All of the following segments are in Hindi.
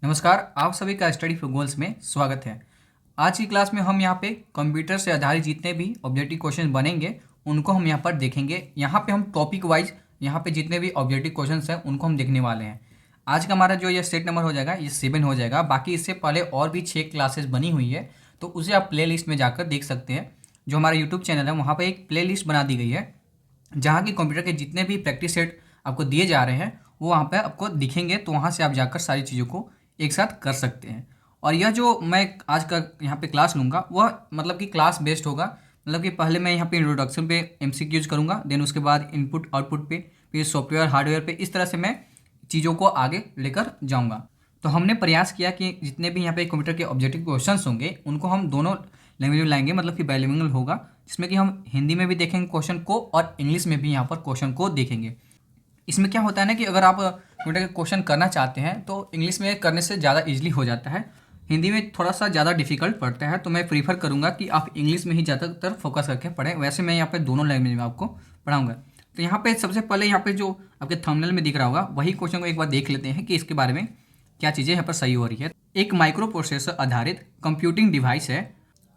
नमस्कार, आप सभी का स्टडी फॉर गोल्स में स्वागत है। आज की क्लास में हम यहाँ पे कंप्यूटर से आधारित जितने भी ऑब्जेक्टिव क्वेश्चन बनेंगे उनको हम यहाँ पर देखेंगे। यहाँ पे हम टॉपिक वाइज यहाँ पे जितने भी ऑब्जेक्टिव क्वेश्चन हैं उनको हम देखने वाले हैं। आज का हमारा जो ये सेट नंबर हो जाएगा ये 7 हो जाएगा। बाकी इससे पहले और भी 6 क्लासेस बनी हुई है, तो उसे आप प्ले में जाकर देख सकते हैं। जो हमारा यूट्यूब चैनल है वहाँ पर एक प्ले बना दी गई है जहाँ की कंप्यूटर के जितने भी प्रैक्टिस सेट आपको दिए जा रहे हैं वो वहाँ पे आपको दिखेंगे, तो वहाँ से आप जाकर सारी चीज़ों को एक साथ कर सकते हैं। और यह जो मैं आज का यहाँ पे क्लास लूँगा वह मतलब कि क्लास बेस्ड होगा। मतलब कि पहले मैं यहाँ पे इंट्रोडक्शन पे एमसीक्यूज करूँगा, देन उसके बाद इनपुट आउटपुट पे, फिर सॉफ्टवेयर हार्डवेयर पे, इस तरह से मैं चीज़ों को आगे लेकर जाऊँगा। तो हमने प्रयास किया कि जितने भी यहाँ पे कंप्यूटर के ऑब्जेक्टिव क्वेश्चंस होंगे उनको हम दोनों लैंग्वेज में लाएंगे, मतलब कि बाइलिंगुअल होगा, जिसमें कि हम हिंदी में भी देखेंगे क्वेश्चन को और इंग्लिश में भी यहाँ पर क्वेश्चन को देखेंगे। इसमें क्या होता है ना कि अगर आप कंप्यूटर का क्वेश्चन करना चाहते हैं तो इंग्लिश में करने से ज़्यादा इजीली हो जाता है, हिंदी में थोड़ा सा ज़्यादा डिफिकल्ट पड़ता है। तो मैं प्रीफर करूँगा कि आप इंग्लिश में ही ज़्यादातर फोकस करके पढ़ें। वैसे मैं यहाँ पे दोनों लैंग्वेज में आपको पढ़ाऊँगा। तो यहाँ पे सबसे पहले यहाँ पे जो आपके थंबनेल में दिख रहा होगा वही क्वेश्चन को एक बार देख लेते हैं कि इसके बारे में क्या चीज़ें यहाँ पर सही हो रही है। एक माइक्रो प्रोसेसर आधारित कंप्यूटिंग डिवाइस है।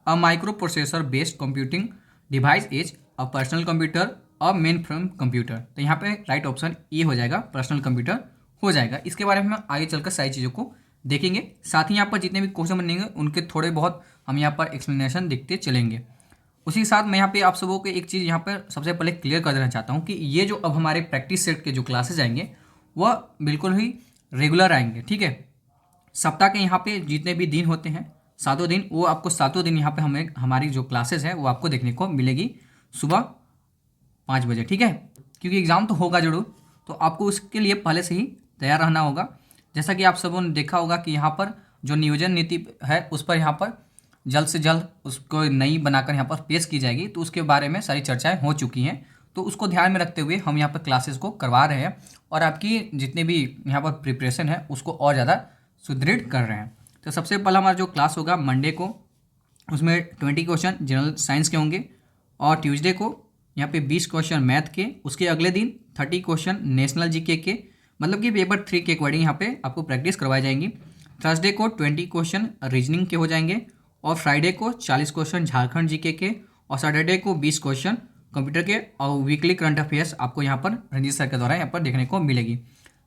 A micro processor based computing device is a personal computer और मेन फ्रेम कंप्यूटर। तो यहाँ पे राइट ऑप्शन ए हो जाएगा, पर्सनल कंप्यूटर हो जाएगा। इसके बारे में हम आगे चलकर सारी चीज़ों को देखेंगे। साथ ही यहाँ पर जितने भी क्वेश्चन बनेंगे उनके थोड़े बहुत हम यहाँ पर एक्सप्लेनेशन देखते चलेंगे। उसी के साथ मैं यहाँ पे आप सबों को एक चीज़ यहाँ पर सबसे पहले क्लियर कर देना चाहता हूँ कि ये जो अब हमारे प्रैक्टिस सेट के जो क्लासेज आएंगे वह बिल्कुल ही रेगुलर आएंगे, ठीक है। सप्ताह के यहाँ पे जितने भी दिन होते हैं, सातों दिन, वो आपको सातों दिन यहाँ पे हमें हमारी जो क्लासेस है वो आपको देखने को मिलेगी सुबह 5 बजे, ठीक है। क्योंकि एग्ज़ाम तो होगा जरूर, तो आपको उसके लिए पहले से ही तैयार रहना होगा। जैसा कि आप सबों ने देखा होगा कि यहाँ पर जो नियोजन नीति है उस पर यहाँ पर जल्द से जल्द उसको नई बनाकर यहाँ पर पेश की जाएगी, तो उसके बारे में सारी चर्चाएं हो चुकी हैं। तो उसको ध्यान में रखते हुए हम यहाँ पर क्लासेस को करवा रहे हैं और आपकी जितने भी यहाँ पर प्रिपरेशन है उसको और ज़्यादा सुदृढ़ कर रहे हैं। तो सबसे पहला हमारा जो क्लास होगा मंडे को, उसमें 20 क्वेश्चन जनरल साइंस के होंगे, और ट्यूसडे को यहाँ पे 20 क्वेश्चन मैथ के, उसके अगले दिन 30 क्वेश्चन नेशनल जीके के, मतलब कि पेपर 3 के अकॉर्डिंग यहाँ पे आपको प्रैक्टिस करवाई जाएंगी। थर्सडे को 20 क्वेश्चन रीजनिंग के हो जाएंगे, और फ्राइडे को 40 क्वेश्चन झारखंड जीके के, और सैटरडे को 20 क्वेश्चन कंप्यूटर के, और वीकली करंट अफेयर्स आपको यहाँ पर रंजीत सर के द्वारा यहाँ पर देखने को मिलेगी।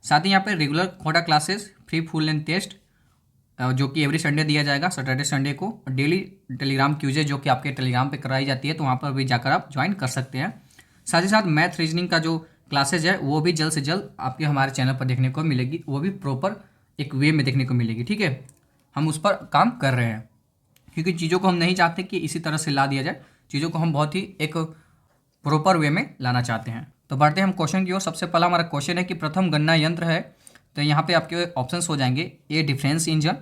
साथ ही यहाँ पर regular Kota classes, free full length test जो कि एवरी संडे दिया जाएगा, सैटरडे संडे को, और डेली टेलीग्राम क्यूजे जो कि आपके टेलीग्राम पे कराई जाती है, तो वहाँ पर भी जाकर आप ज्वाइन कर सकते हैं। साथ ही साथ मैथ रीजनिंग का जो क्लासेज है वो भी जल्द से जल्द आपके हमारे चैनल पर देखने को मिलेगी, वो भी प्रॉपर एक वे में देखने को मिलेगी, ठीक है। हम उस पर काम कर रहे हैं क्योंकि चीज़ों को हम नहीं चाहते कि इसी तरह से ला दिया जाए, चीज़ों को हम बहुत ही एक प्रॉपर वे में लाना चाहते हैं। तो बढ़ते हैं हम क्वेश्चन की ओर। सबसे पहला हमारा क्वेश्चन है कि प्रथम गणना यंत्र है। तो यहाँ पे आपके ऑप्शंस हो जाएंगे, ए डिफरेंस इंजन,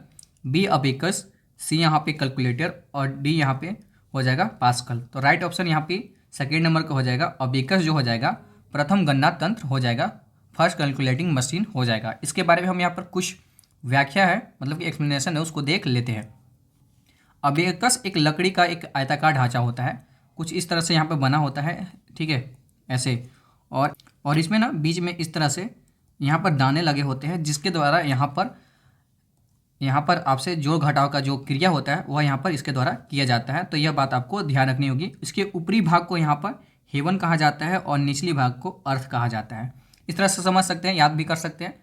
बी अबेकस, सी यहाँ पे कैलकुलेटर, और डी यहाँ पे हो जाएगा पास्कल। तो राइट ऑप्शन यहाँ पे सेकेंड नंबर का हो जाएगा अबेकस, जो हो जाएगा प्रथम गणना तंत्र हो जाएगा, फर्स्ट कैलकुलेटिंग मशीन हो जाएगा। इसके बारे में हम यहाँ पर कुछ व्याख्या है, मतलब कि एक्सप्लेनेशन है, उसको देख लेते हैं। अबेकस एक लकड़ी का एक आयताकार ढांचा होता है, कुछ इस तरह से यहाँ पर बना होता है, ठीक है, ऐसे। और इसमें ना बीच में इस तरह से यहाँ पर दाने लगे होते हैं, जिसके द्वारा यहाँ पर आपसे जोड़ घटाव का जो क्रिया होता है वह यहाँ पर इसके द्वारा किया जाता है। तो यह बात आपको ध्यान रखनी होगी। इसके ऊपरी भाग को यहाँ पर हेवन कहा जाता है और निचली भाग को अर्थ कहा जाता है। इस तरह से समझ सकते हैं, याद भी कर सकते हैं।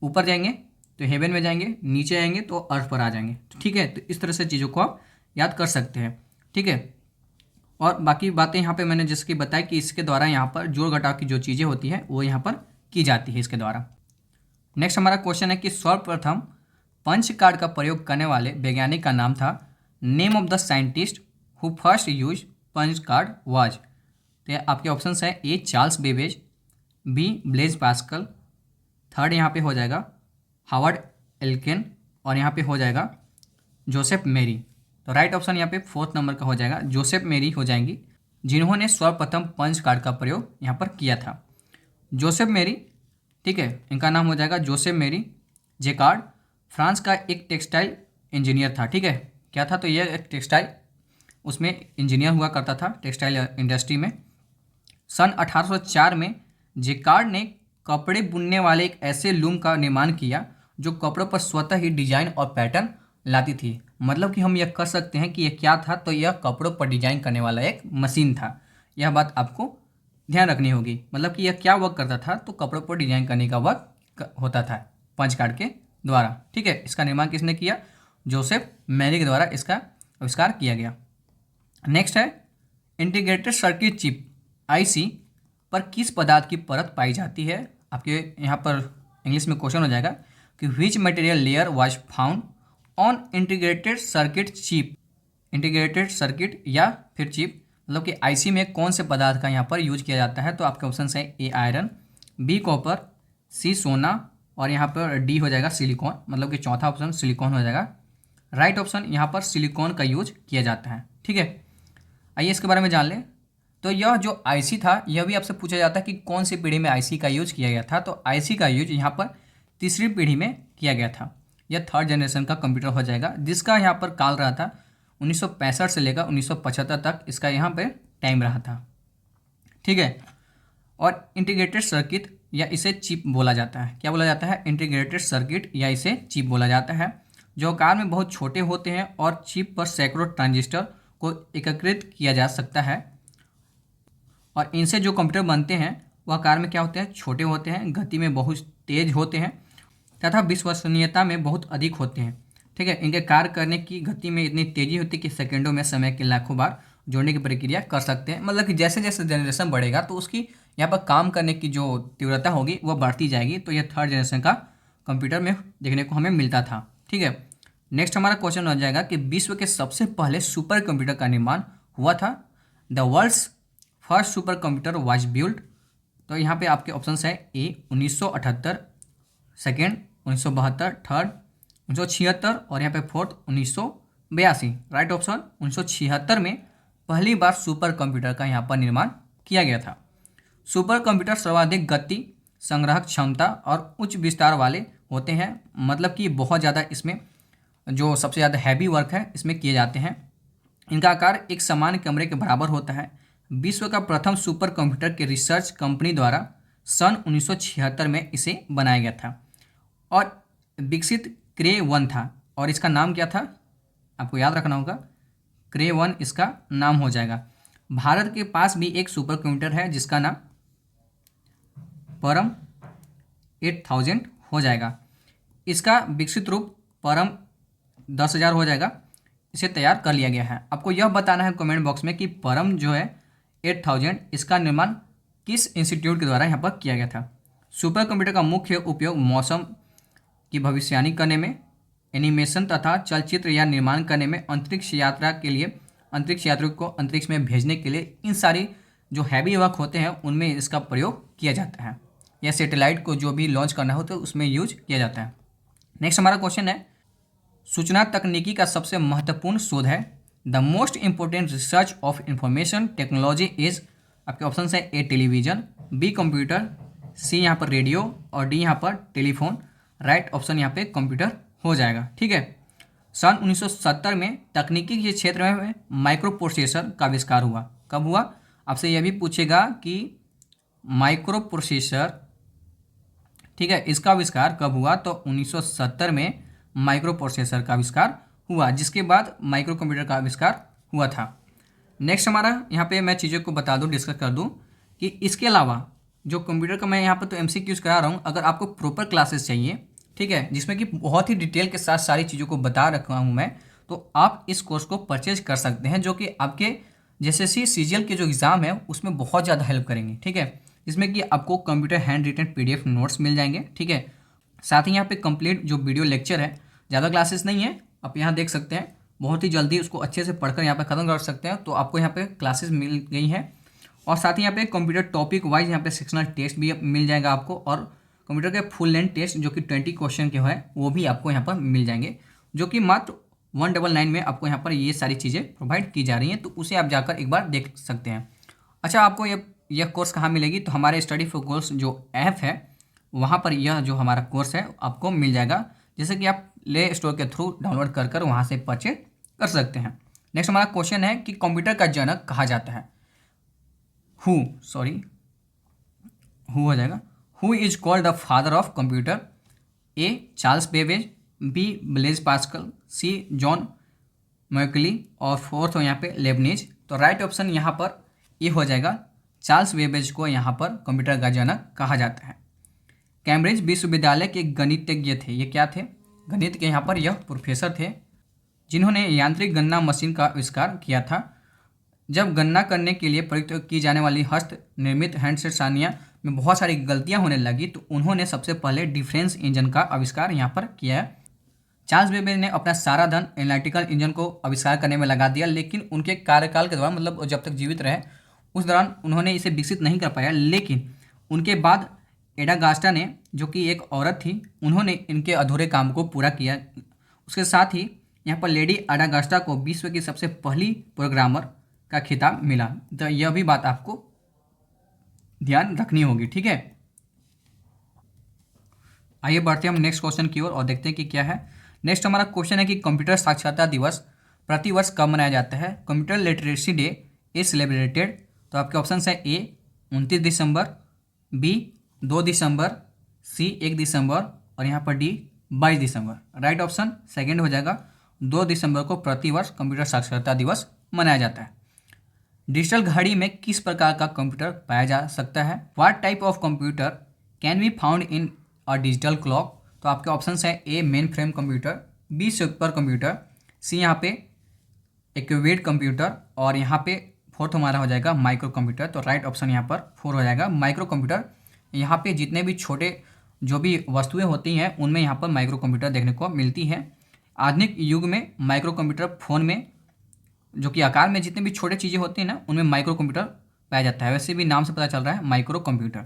ऊपर जाएंगे तो हेवन में जाएंगे, नीचे आएंगे तो अर्थ पर आ जाएंगे, ठीक है। तो इस तरह से चीज़ों को आप याद कर सकते हैं, ठीक है। और बाकी बातें यहाँ पे मैंने जैसे कि बताया कि इसके द्वारा यहाँ पर जोड़ घटाव की जो चीज़ें होती हैं वो यहाँ पर की जाती है इसके द्वारा। नेक्स्ट हमारा क्वेश्चन है कि सर्वप्रथम पंच कार्ड का प्रयोग करने वाले वैज्ञानिक का नाम था। Name of the scientist who first use punch card was. तो आपके ऑप्शंस हैं, A Charles Babbage, B Blaise Pascal, third यहाँ पे हो जाएगा हावर्ड एल्केन, और यहाँ पे हो जाएगा जोसेफ मेरी। तो राइट ऑप्शन यहाँ पे फोर्थ नंबर का हो जाएगा जोसेफ मेरी हो जाएंगी, जिन्होंने सर्वप्रथम पंच कार्ड का प्रयोग यहाँ पर किया था। जोसेफ मेरी, ठीक है, इनका नाम हो जाएगा जोसेफ मेरी जेकार्ड, फ्रांस का एक टेक्सटाइल इंजीनियर था, ठीक है। क्या था? तो ये एक टेक्सटाइल उसमें इंजीनियर हुआ करता था, टेक्सटाइल इंडस्ट्री में। सन 1804 में जेकार्ड ने कपड़े बुनने वाले एक ऐसे लूम का निर्माण किया जो कपड़ों पर स्वतः ही डिजाइन और पैटर्न लाती थी। मतलब कि हम यह कर सकते हैं कि यह क्या था, तो यह कपड़ों पर डिजाइन करने वाला एक मशीन था। यह बात आपको ध्यान रखनी होगी। मतलब कि यह क्या वर्क करता था, तो कपड़ों पर डिजाइन करने का वर्क होता था पंच कार्ड के द्वारा। ठीक है, इसका निर्माण किसने किया? जोसेफ मैरी के द्वारा इसका आविष्कार किया गया। नेक्स्ट है इंटीग्रेटेड सर्किट चिप आईसी पर किस पदार्थ की परत पाई जाती है। आपके यहाँ पर इंग्लिश में क्वेश्चन हो जाएगा कि which material layer was found on integrated circuit chip. Integrated circuit या फिर चिप, मतलब कि आईसी में कौन से पदार्थ का यहाँ पर यूज किया जाता है। तो आपके ऑप्शन है ए आयरन, बी कॉपर, सी सोना और यहाँ पर डी हो जाएगा सिलिकॉन। मतलब कि चौथा ऑप्शन सिलिकॉन हो जाएगा। राइट ऑप्शन यहाँ पर सिलिकॉन का यूज किया जाता है। ठीक है, आइए इसके बारे में जान लें। तो यह जो आईसी था, यह भी आपसे पूछा जाता है कि कौन सी पीढ़ी में आईसी का यूज किया गया था। तो आईसी का यूज यहाँ पर तीसरी पीढ़ी में किया गया था। यह थर्ड जनरेशन का कंप्यूटर हो जाएगा, जिसका यहाँ पर काल रहा था 1965 से लेकर 1975 तक इसका यहाँ पे टाइम रहा था। ठीक है, और इंटीग्रेटेड सर्किट या इसे चिप बोला जाता है। क्या बोला जाता है? इंटीग्रेटेड सर्किट या इसे चिप बोला जाता है, जो आकार में बहुत छोटे होते हैं और चिप पर सैकड़ों ट्रांजिस्टर को एकीकृत किया जा सकता है। और इनसे जो कंप्यूटर बनते हैं वह आकार में क्या होते हैं? छोटे होते हैं, गति में बहुत तेज होते हैं तथा विश्वसनीयता में बहुत अधिक होते हैं। ठीक है, इनके कार्य करने की गति में इतनी तेजी होती है कि सेकंडों में समय के लाखों बार जोड़ने की प्रक्रिया कर सकते हैं। मतलब कि जैसे जैसे जनरेशन बढ़ेगा तो उसकी यहाँ पर काम करने की जो तीव्रता होगी वह बढ़ती जाएगी। तो यह थर्ड जनरेशन का कंप्यूटर में देखने को हमें मिलता था। ठीक है, नेक्स्ट हमारा क्वेश्चन हो जाएगा कि विश्व के सबसे पहले सुपर कंप्यूटर का निर्माण हुआ था। The world's first super computer was built. तो यहाँ पे आपके ऑप्शन है ए 1978, सेकेंड 1972, थर्ड 1976 और यहाँ पे फोर्थ 1982। राइट ऑप्शन 1976 में पहली बार सुपर कंप्यूटर का यहाँ पर निर्माण किया गया था। सुपर कंप्यूटर सर्वाधिक गति, संग्रहक क्षमता और उच्च विस्तार वाले होते हैं। मतलब कि बहुत ज़्यादा इसमें जो सबसे ज़्यादा हैवी वर्क है इसमें किए जाते हैं। इनका आकार एक सामान्य कमरे के बराबर होता है। विश्व का प्रथम सुपर कंप्यूटर के रिसर्च कंपनी द्वारा सन 1976 में इसे बनाया गया था और विकसित क्रे 1 था। और इसका नाम क्या था? आपको याद रखना होगा, क्रे 1 इसका नाम हो जाएगा। भारत के पास भी एक सुपर कंप्यूटर है जिसका नाम परम 8000 हो जाएगा। इसका विकसित रूप परम 10,000 हो जाएगा। इसे तैयार कर लिया गया है। आपको यह बताना है कमेंट बॉक्स में कि परम जो है 8000 इसका निर्माण किस इंस्टीट्यूट के द्वारा यहाँ पर किया गया था। सुपर कंप्यूटर का मुख्य उपयोग मौसम की भविष्यवाणी करने में, एनिमेशन तथा चलचित्र या निर्माण करने में, अंतरिक्ष यात्रा के लिए अंतरिक्ष यात्रियों को अंतरिक्ष में भेजने के लिए, इन सारी जो हैवी वर्क होते हैं उनमें इसका प्रयोग किया जाता है। या सैटेलाइट को जो भी लॉन्च करना हो तो उसमें यूज किया जाता है। नेक्स्ट हमारा क्वेश्चन है, सूचना तकनीकी का सबसे महत्वपूर्ण शोध है। The most important research of information technology is. आपके ऑप्शन है ए टेलीविजन, बी कंप्यूटर, सी यहाँ पर रेडियो और डी यहाँ पर टेलीफोन। राइट ऑप्शन यहाँ पे कंप्यूटर हो जाएगा। ठीक है, सन 1970 में तकनीकी के क्षेत्र में माइक्रो प्रोसेसर का आविष्कार हुआ। कब हुआ? आपसे यह भी पूछेगा कि माइक्रो प्रोसेसर, ठीक है, इसका आविष्कार कब हुआ? तो 1970 में माइक्रो प्रोसेसर का आविष्कार हुआ, जिसके बाद माइक्रो कंप्यूटर का आविष्कार हुआ था। नेक्स्ट हमारा यहाँ पे मैं चीज़ों को बता दूँ, डिस्कस कर दूँ कि इसके अलावा जो कंप्यूटर का मैं यहाँ पर तो MCQs करा रहा हूँ, अगर आपको प्रॉपर क्लासेस चाहिए, ठीक है, जिसमें कि बहुत ही डिटेल के साथ सारी चीज़ों को बता रखा हूँ मैं, तो आप इस कोर्स को परचेज कर सकते हैं, जो कि आपके JSSC CGL के जो एग्ज़ाम है उसमें बहुत ज़्यादा हेल्प करेंगे। ठीक है, जिसमें कि आपको computer handwritten PDF notes मिल जाएंगे। ठीक है, साथ ही यहाँ पे कंप्लीट जो वीडियो लेक्चर है, ज़्यादा क्लासेस नहीं है, आप यहाँ देख सकते हैं, बहुत ही जल्दी उसको अच्छे से पढ़कर यहाँ पे ख़त्म कर सकते हैं। तो आपको यहाँ पे क्लासेस मिल गई हैं और साथ ही यहाँ पे कंप्यूटर टॉपिक वाइज यहाँ पे सेक्शनल टेस्ट भी मिल जाएगा आपको, और कंप्यूटर के फुल लेंथ टेस्ट जो कि 20 क्वेश्चन के है वो भी आपको यहाँ पर मिल जाएंगे, जो कि मात्र 199 में आपको यहाँ पर ये सारी चीज़ें प्रोवाइड की जा रही हैं। तो उसे आप जाकर एक बार देख सकते हैं। अच्छा, आपको यह कोर्स कहाँ मिलेगी? तो हमारे स्टडी फॉर गोल्स जो ऐप है वहाँ पर यह जो हमारा कोर्स है आपको मिल जाएगा, जैसे कि आप प्ले स्टोर के थ्रू डाउनलोड कर वहाँ से परचेज कर सकते हैं। नेक्स्ट हमारा क्वेश्चन है कि कंप्यूटर का जनक कहा जाता है। हु हो जाएगा, who is called the father of computer. A Charles Babbage, B Blaise Pascal, C John Mauchly और फोर्थ हो यहाँ पे लेबनीज। तो राइट ऑप्शन यहाँ पर ये हो जाएगा, चार्ल्स बेबेज को यहाँ पर कंप्यूटर का जनक कहा जाता है। कैम्ब्रिज विश्वविद्यालय के गणितज्ञ थे, ये क्या थे, गणित के यहाँ पर यह प्रोफेसर थे जिन्होंने यांत्रिक गणना मशीन का आविष्कार किया था। जब गणना करने के लिए प्रयुक्त की जाने वाली हस्त निर्मित हैंडसेट सारणियाँ में बहुत सारी गलतियाँ होने लगी तो उन्होंने सबसे पहले डिफरेंस इंजन का आविष्कार यहाँ पर किया है। चार्ल्स बेबेज ने अपना सारा धन एनालिटिकल इंजन को आविष्कार करने में लगा दिया, लेकिन उनके कार्यकाल के दौरान, मतलब जब तक जीवित रहे उस दौरान उन्होंने इसे विकसित नहीं कर पाया। लेकिन उनके बाद एडा गास्टा ने, जो कि एक औरत थी, उन्होंने इनके अधूरे काम को पूरा किया। उसके साथ ही यहाँ पर लेडी एडा गास्टा को विश्व की सबसे पहली प्रोग्रामर का खिताब मिला। तो यह भी बात आपको ध्यान रखनी होगी, ठीक है। आइए बढ़ते हैं हम नेक्स्ट क्वेश्चन की ओर और देखते हैं कि क्या है। नेक्स्ट हमारा क्वेश्चन है कि कंप्यूटर साक्षरता दिवस प्रतिवर्ष कब मनाया जाता है। Computer literacy day is celebrated, तो आपके ऑप्शन है ए 29 दिसंबर, बी 2 दिसंबर, सी 1 दिसंबर और यहाँ पर डी 22 दिसंबर। राइट ऑप्शन सेकेंड हो जाएगा, 2 दिसंबर को प्रतिवर्ष कंप्यूटर साक्षरता दिवस मनाया जाता है। डिजिटल घड़ी में किस प्रकार का कंप्यूटर पाया जा सकता है। What type of computer can be found in a digital clock, तो आपके ऑप्शन है A mainframe computer, B super computer, C यहाँ पे एक्यूवेट कंप्यूटर और यहाँ पे फोर्थ हमारा हो जाएगा माइक्रो कंप्यूटर। तो राइट ऑप्शन यहाँ पर 4 हो जाएगा माइक्रो कंप्यूटर। यहाँ पे जितने भी छोटे जो भी वस्तुएं होती हैं उनमें यहाँ पर माइक्रो कंप्यूटर देखने को मिलती है। आधुनिक युग में माइक्रो कंप्यूटर फ़ोन में, जो कि आकार में जितने भी छोटे चीज़ें होती हैं ना, उनमें माइक्रो कंप्यूटर पाया जाता है। वैसे भी नाम से पता चल रहा है माइक्रो कंप्यूटर।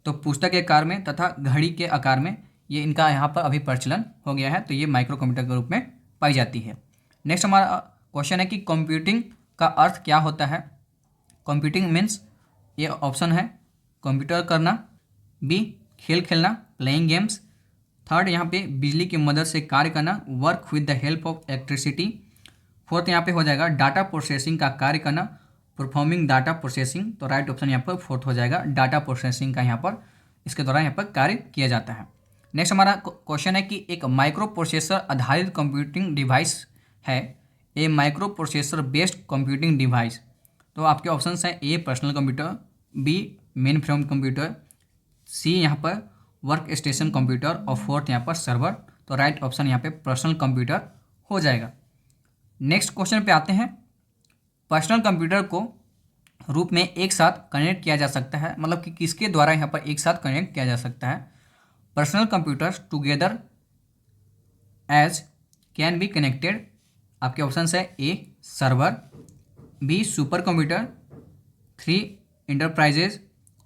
तो पुस्तक के आकार में तथा घड़ी के आकार में ये इनका यहाँ पर अभी प्रचलन हो गया है, तो ये माइक्रो कंप्यूटर के रूप में पाई जाती है। नेक्स्ट हमारा क्वेश्चन है कि कंप्यूटिंग का अर्थ क्या होता है। कंप्यूटिंग मीन्स, ये ऑप्शन है कंप्यूटर करना, बी खेल खेलना प्लेइंग गेम्स, थर्ड यहाँ पे बिजली की मदद से कार्य करना work with the help of electricity, fourth यहाँ पे हो जाएगा डाटा प्रोसेसिंग का कार्य करना परफॉर्मिंग डाटा प्रोसेसिंग। तो राइट ऑप्शन यहाँ पर फोर्थ हो जाएगा, डाटा प्रोसेसिंग का यहाँ पर इसके द्वारा यहाँ पर कार्य किया जाता है। नेक्स्ट हमारा क्वेश्चन है कि एक माइक्रो प्रोसेसर आधारित कंप्यूटिंग डिवाइस है A microprocessor based computing device. तो आपके ऑप्शन हैं A personal computer, B mainframe computer, C यहाँ पर वर्क स्टेशन कंप्यूटर और फोर्थ यहाँ पर सर्वर। तो राइट ऑप्शन यहाँ पे पर्सनल कंप्यूटर हो जाएगा। नेक्स्ट क्वेश्चन पे आते हैं। पर्सनल कंप्यूटर को रूप में एक साथ कनेक्ट किया जा सकता है, मतलब कि किसके द्वारा यहाँ पर एक साथ कनेक्ट किया जा सकता है। Personal computers together as can be connected, आपके ऑप्शन है A server, B super computer, 3 enterprises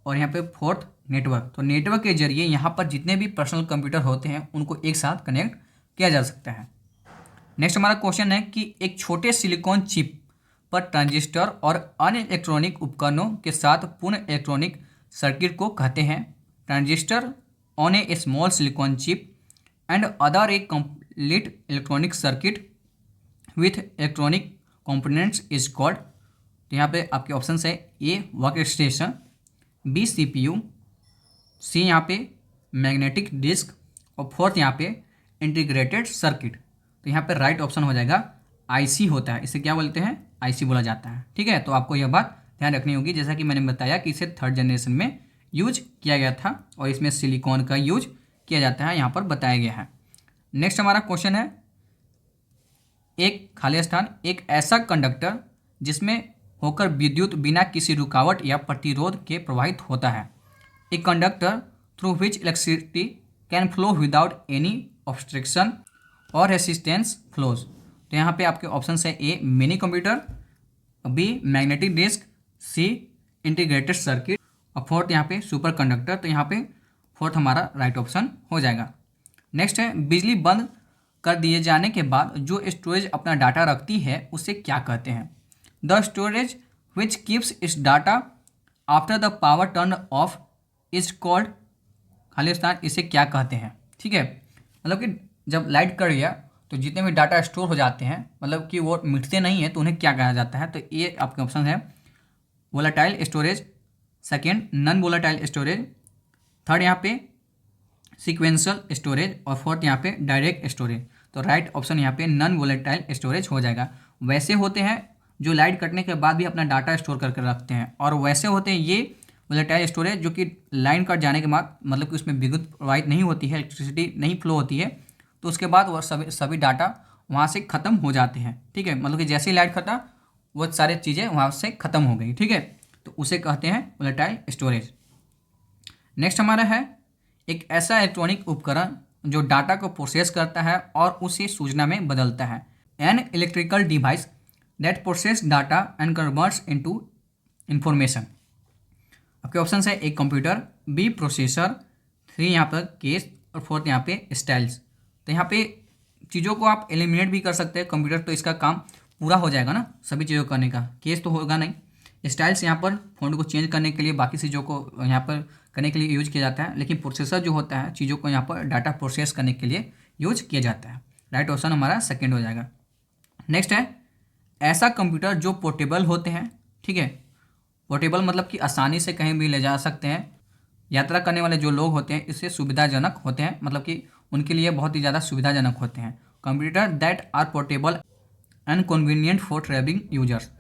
और यहाँ पे फोर्थ नेटवर्क। तो नेटवर्क के जरिए यहाँ पर जितने भी पर्सनल कंप्यूटर होते हैं उनको एक साथ कनेक्ट किया जा सकता है। नेक्स्ट हमारा क्वेश्चन है कि एक छोटे सिलिकॉन चिप पर ट्रांजिस्टर और अन्य इलेक्ट्रॉनिक उपकरणों के साथ पूर्ण इलेक्ट्रॉनिक सर्किट को कहते हैं। Transistor on A small silicon chip and other A complete electronic circuit with electronic components is called. तो यहाँ पे आपके ऑप्शन है ए वर्क स्टेशन, बी CPU, सी यहाँ पे मैग्नेटिक डिस्क और फोर्थ यहाँ पे इंटीग्रेटेड सर्किट। तो यहाँ पे राइट ऑप्शन हो जाएगा IC होता है, इसे क्या बोलते हैं IC बोला जाता है, ठीक है। तो आपको यह बात ध्यान रखनी होगी, जैसा कि मैंने बताया कि इसे 3rd जनरेशन में यूज किया गया था और इसमें सिलिकॉन का यूज किया जाता है, यहाँ पर बताया गया है। नेक्स्ट हमारा क्वेश्चन है एक खाली स्थान, एक ऐसा कंडक्टर जिसमें होकर विद्युत बिना किसी रुकावट या प्रतिरोध के प्रवाहित होता है। A conductor through which electricity can flow without any obstruction और रेसिस्टेंस फ्लोज। तो यहाँ पे आपके ऑप्शन है A mini computer, B magnetic disk, C integrated circuit और फोर्थ यहाँ पे सुपर कंडक्टर। तो यहाँ पे फोर्थ हमारा राइट ऑप्शन हो जाएगा। नेक्स्ट है बिजली बंद कर दिए जाने के बाद जो स्टोरेज अपना डाटा रखती है उसे क्या कहते हैं। The storage which keeps it's data after the power turn off is called, खाली स्थान इसे क्या कहते हैं, ठीक है। मतलब कि जब लाइट कट गया तो जितने भी डाटा स्टोर हो जाते हैं, मतलब कि वो मिटते नहीं हैं, तो उन्हें क्या कहा जाता है। तो ये आपके ऑप्शन है volatile storage, second non volatile storage, third यहाँ पे सीक्वेंशियल स्टोरेज और फोर्थ यहाँ पे डायरेक्ट स्टोरेज। तो राइट ऑप्शन यहाँ पे नॉन वोलेटाइल स्टोरेज हो जाएगा। वैसे होते हैं जो लाइट कटने के बाद भी अपना डाटा स्टोर करके रखते हैं, और वैसे होते हैं ये वोलेटाइल स्टोरेज जो कि लाइन कट जाने के बाद, मतलब कि उसमें विद्युत प्रवाहित नहीं होती है, इलेक्ट्रिसिटी नहीं फ्लो होती है, तो उसके बाद वह सभी डाटा वहाँ से ख़त्म हो जाते हैं। ठीक है, मतलब कि जैसे ही लाइट खटा वो सारी चीज़ें वहाँ से ख़त्म हो गई। ठीक है, तो उसे कहते हैं वोलेटाइल स्टोरेज। नेक्स्ट हमारा है एक ऐसा इलेक्ट्रॉनिक उपकरण जो डाटा को प्रोसेस करता है और उसे सूचना में बदलता है। An electrical device that process data and converts into information. आपके ऑप्शन है एक कंप्यूटर, बी प्रोसेसर, थ्री यहाँ पर केस और फोर्थ यहाँ पे स्टाइल्स। तो यहाँ पे चीज़ों को आप एलिमिनेट भी कर सकते हैं। कंप्यूटर तो इसका काम पूरा हो जाएगा ना सभी चीज़ों को करने का, केस तो होगा नहीं। स्टाइल्स यहाँ पर फ़ॉन्ट को चेंज करने के लिए, बाकी चीज़ों को यहाँ पर करने के लिए यूज किया जाता है, लेकिन प्रोसेसर जो होता है चीज़ों को यहाँ पर डाटा प्रोसेस करने के लिए यूज किया जाता है। राइट ऑप्शन हमारा सेकेंड हो जाएगा। नेक्स्ट है ऐसा कंप्यूटर जो पोर्टेबल होते हैं। ठीक है, पोर्टेबल मतलब कि आसानी से कहीं भी ले जा सकते हैं। यात्रा करने वाले जो लोग होते हैं इससे सुविधाजनक होते हैं, मतलब कि उनके लिए बहुत ही ज़्यादा सुविधाजनक होते हैं। Computer that are portable and convenient for travelling users.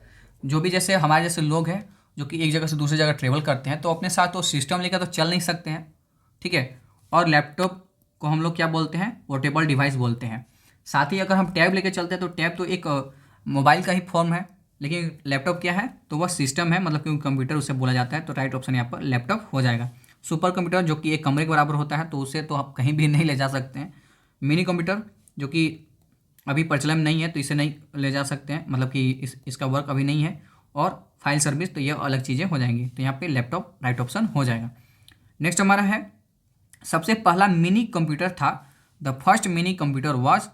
जो भी जैसे हमारे जैसे लोग हैं जो कि एक जगह से दूसरी जगह ट्रेवल करते हैं, तो अपने साथ तो सिस्टम लेकर तो चल नहीं सकते हैं। ठीक है, और लैपटॉप को हम लोग क्या बोलते हैं, पोर्टेबल डिवाइस बोलते हैं। साथ ही अगर हम टैब लेकर चलते हैं तो टैब तो एक मोबाइल का ही फॉर्म है, लेकिन लैपटॉप क्या है, तो वह सिस्टम है, मतलब कि कंप्यूटर उसे बोला जाता है। तो राइट ऑप्शन यहाँ पर लैपटॉप हो जाएगा। सुपर कंप्यूटर जो कि एक कमरे के बराबर होता है, तो उसे तो आप कहीं भी नहीं ले जा सकते हैं। मिनी कंप्यूटर जो कि अभी प्रचलन में नहीं है, तो इसे नहीं ले जा सकते हैं, मतलब कि इसका वर्क अभी नहीं है। और फाइल सर्विस, तो ये अलग चीज़ें हो जाएंगी। तो यहाँ पे लैपटॉप राइट ऑप्शन हो जाएगा। नेक्स्ट हमारा है सबसे पहला मिनी कंप्यूटर था, the first mini computer was,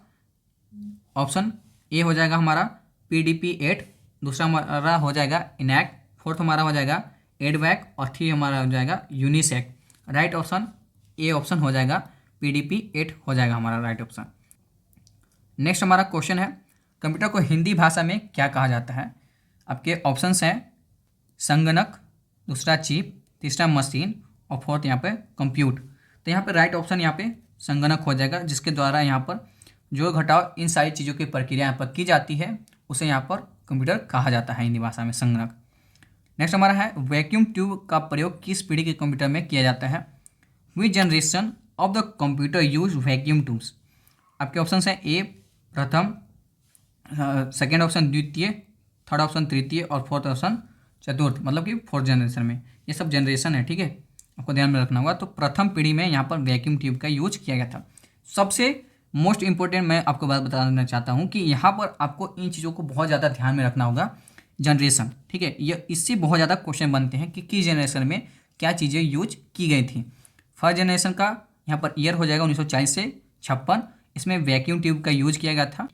option A हो जाएगा हमारा PDP-8, दूसरा हमारा हो जाएगा इनैक, फोर्थ हमारा हो जाएगा एडवैक और थ्री हमारा हो जाएगा unisex. Right option A option हो जाएगा PDP-8 हो जाएगा हमारा राइट ऑप्शन। नेक्स्ट हमारा क्वेश्चन है कंप्यूटर को हिंदी भाषा में क्या कहा जाता है। आपके ऑप्शंस हैं संगणक, दूसरा चिप, तीसरा मशीन और फोर्थ यहाँ पे कंप्यूट। तो यहाँ पे राइट ऑप्शन यहाँ पे संगणक हो जाएगा, जिसके द्वारा यहाँ पर जो घटाव इन सारी चीज़ों की प्रक्रिया यहाँ पर की जाती है उसे यहाँ पर कंप्यूटर कहा जाता है हिंदी भाषा में, संगणक। नेक्स्ट हमारा है वैक्यूम ट्यूब का प्रयोग किस पीढ़ी के कंप्यूटर में किया जाता है। विच generation of the computer use vacuum tubes. आपके ऑप्शन हैं ए प्रथम, सेकेंड ऑप्शन द्वितीय, थर्ड ऑप्शन तृतीय और फोर्थ ऑप्शन चतुर्थ, मतलब कि फोर्थ जनरेशन में। ये सब जनरेशन है, ठीक है, आपको ध्यान में रखना होगा। तो प्रथम पीढ़ी में यहाँ पर वैक्यूम ट्यूब का यूज किया गया था। सबसे मोस्ट इंपॉर्टेंट मैं आपको बात बताना चाहता हूँ कि यहाँ पर आपको इन चीज़ों को बहुत ज़्यादा ध्यान में रखना होगा। जनरेशन, ठीक है, ये इससे बहुत ज़्यादा क्वेश्चन बनते हैं कि किस जनरेशन में क्या चीज़ें यूज की गई थी। फर्स्ट जनरेशन का यहाँ पर ईयर हो जाएगा 1940 से 56, इसमें वैक्यूम ट्यूब का यूज किया गया था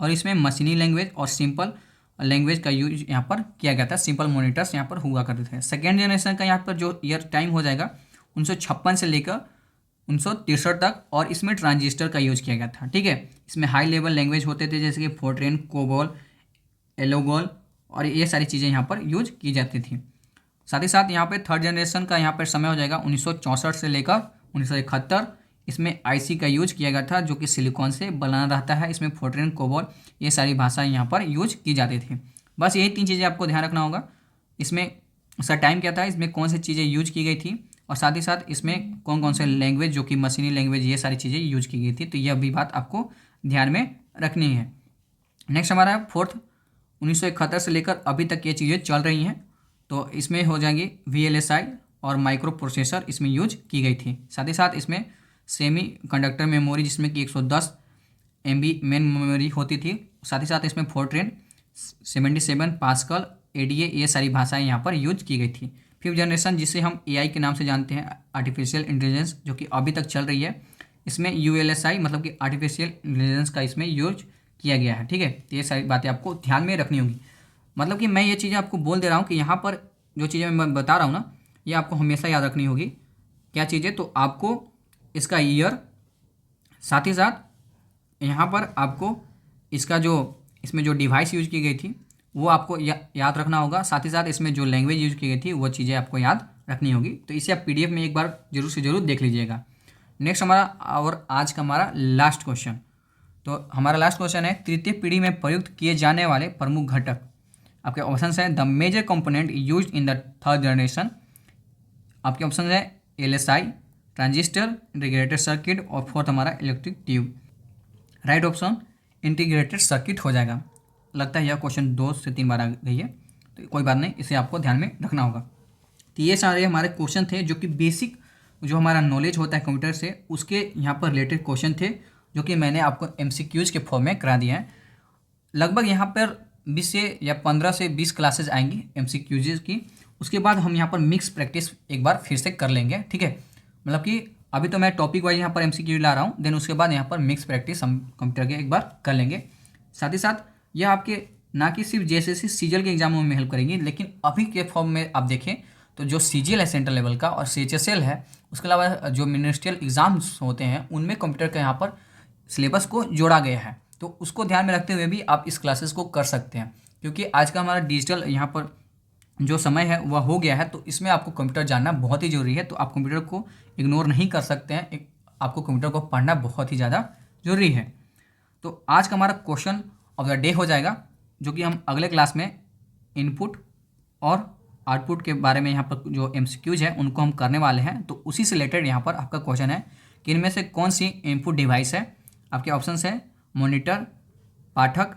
और इसमें मशीनी लैंग्वेज और सिंपल लैंग्वेज का यूज यहाँ पर किया गया था। सिंपल मॉनिटर्स यहाँ पर हुआ करते थे। सेकेंड जनरेशन का यहाँ पर जो ईयर टाइम हो जाएगा 1956 से लेकर 1963 तक, और इसमें ट्रांजिस्टर का यूज किया गया था। ठीक है, इसमें हाई लेवल लैंग्वेज होते थे जैसे कि फोर्ट्रेन, कोबोल, एलोगोल और ये सारी चीज़ें यहाँ पर यूज की जाती थी। साथ ही साथ यहाँ पे थर्ड जनरेशन का यहाँ पर समय हो जाएगा 1964 से लेकर 1971। इसमें आईसी का यूज किया गया था जो कि सिलिकॉन से बना रहता है। इसमें फोर्ट्रेन, कोबोल ये सारी भाषाएं यहाँ पर यूज की जाती थी। बस यही तीन चीज़ें आपको ध्यान रखना होगा। इसमें इसका टाइम क्या था, इसमें कौन सी चीज़ें यूज की गई थी, और साथ ही साथ इसमें कौन कौन से लैंग्वेज जो कि मशीनी लैंग्वेज ये सारी चीज़ें यूज की गई थी। तो यह भी बात आपको ध्यान में रखनी है। नेक्स्ट हमारा फोर्थ 1971 से लेकर अभी तक ये चीज़ें चल रही हैं। तो इसमें हो जाएंगी VLSI और माइक्रो प्रोसेसर इसमें यूज की गई थी। साथ ही साथ इसमें सेमी कंडक्टर मेमोरी जिसमें कि 110 MB मेन मेमोरी होती थी। साथ ही साथ इसमें फोर्ट्रेन, 77 पास्कल, ADA ये सारी भाषाएं यहाँ पर यूज की गई थी। फिफ्थ जनरेशन जिसे हम AI के नाम से जानते हैं, आर्टिफिशियल इंटेलिजेंस, जो कि अभी तक चल रही है, इसमें ULSI मतलब कि आर्टिफिशियल इंटेलिजेंस का इसमें यूज किया गया है। ठीक है, तो ये सारी बातें आपको ध्यान में रखनी होगी। मतलब कि मैं ये चीज़ें आपको बोल दे रहा हूँ कि यहाँ पर जो चीज़ें मैं बता रहा हूँ ना, ये आपको हमेशा याद रखनी होगी। क्या चीज़ें, तो आपको इसका ईयर, साथ ही साथ यहाँ पर आपको इसका जो इसमें जो डिवाइस यूज की गई थी वो आपको याद रखना होगा। साथ ही साथ इसमें जो लैंग्वेज यूज की गई थी वो चीज़ें आपको याद रखनी होगी। तो इसे आप PDF में एक बार जरूर से ज़रूर देख लीजिएगा। नेक्स्ट हमारा और आज का हमारा लास्ट क्वेश्चन। तो हमारा लास्ट क्वेश्चन है, तृतीय पीढ़ी में प्रयुक्त किए जाने वाले प्रमुख घटक। आपके ऑप्शन है the major component use in the third generation. आपके ऑप्शन है LSI, ट्रांजिस्टर, इंटीग्रेटेड सर्किट, और फोर्थ हमारा electric tube. Right option integrated circuit हो जाएगा। लगता है यह क्वेश्चन 2 से 3 बार आ गई है, तो कोई बात नहीं, इसे आपको ध्यान में रखना होगा। तो ये सारे हमारे क्वेश्चन थे जो कि बेसिक जो हमारा नॉलेज होता है कंप्यूटर से, उसके यहाँ पर रिलेटेड क्वेश्चन थे जो कि मैंने आपको MCQs के फॉर्म में करा दिए हैं। लगभग यहाँ पर 20 से या 15 से 20 क्लासेज आएंगी MCQs की। उसके बाद हम यहाँ पर मिक्स प्रैक्टिस एक बार फिर से कर लेंगे, ठीक है। मतलब कि अभी तो मैं टॉपिक वाइज यहाँ पर MCQ ला रहा हूँ, देन उसके बाद यहाँ पर मिक्स प्रैक्टिस हम कंप्यूटर के एक बार कर लेंगे। साथ ही साथ यह आपके ना कि सिर्फ JSSC CGL के एग्जामों में हेल्प करेंगी, लेकिन अभी के फॉर्म में आप देखें तो जो CGL है सेंट्रल लेवल का और CHSL है, उसके अलावा जो मिनिस्ट्रियल एग्जाम्स होते हैं उनमें कंप्यूटर का यहाँ पर सिलेबस को जोड़ा गया है। तो उसको ध्यान में रखते हुए भी आप इस क्लासेस को कर सकते हैं, क्योंकि आज का हमारा डिजिटल यहाँ पर जो समय है वह हो गया है, तो इसमें आपको कंप्यूटर जानना बहुत ही ज़रूरी है। तो आप कंप्यूटर को इग्नोर नहीं कर सकते हैं, आपको कंप्यूटर को पढ़ना बहुत ही ज़्यादा ज़रूरी है। तो आज का हमारा क्वेश्चन ऑफ द डे हो जाएगा, जो कि हम अगले क्लास में इनपुट और आउटपुट के बारे में यहाँ पर जो MCQs है उनको हम करने वाले हैं। तो उसी से रिलेटेड यहाँ पर आपका क्वेश्चन है कि इनमें से कौन सी इनपुट डिवाइस है। आपके ऑप्शंस है मॉनिटर, पाठक,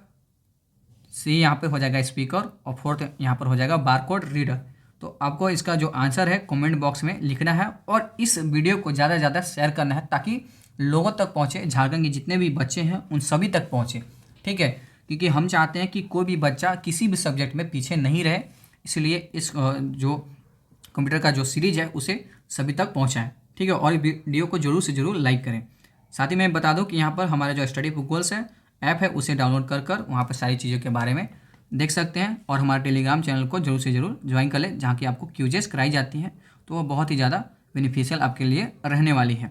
C यहाँ पे हो जाएगा स्पीकर, और फोर्थ यहाँ पर हो जाएगा बारकोड रीडर। तो आपको इसका जो आंसर है कमेंट बॉक्स में लिखना है, और इस वीडियो को ज़्यादा से ज़्यादा शेयर करना है ताकि लोगों तक पहुँचे, झारखंड के जितने भी बच्चे हैं उन सभी तक पहुँचे, ठीक है। क्योंकि हम चाहते हैं कि कोई भी बच्चा किसी भी सब्जेक्ट में पीछे नहीं रहे, इसलिए इस जो कंप्यूटर का जो सीरीज है उसे सभी तक पहुँचाएँ, ठीक है। और वीडियो को जरूर से ज़रूर लाइक करें। साथ ही मैं बता दूं कि यहाँ पर हमारा जो स्टडी भूगोल्स है ऐप है, उसे डाउनलोड कर वहाँ पर सारी चीज़ों के बारे में देख सकते हैं, और हमारे टेलीग्राम चैनल को जरूर से ज़रूर ज्वाइन कर लें, जहाँ की आपको क्यूजेस कराई जाती हैं, तो वह बहुत ही ज़्यादा बेनिफिशियल आपके लिए रहने वाली है।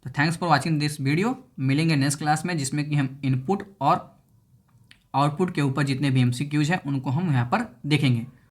तो thanks for watching this video. मिलेंगे नेक्स्ट क्लास में, जिसमें कि हम इनपुट और आउटपुट के ऊपर जितने भी MCQs हैं उनको हम यहाँ पर देखेंगे।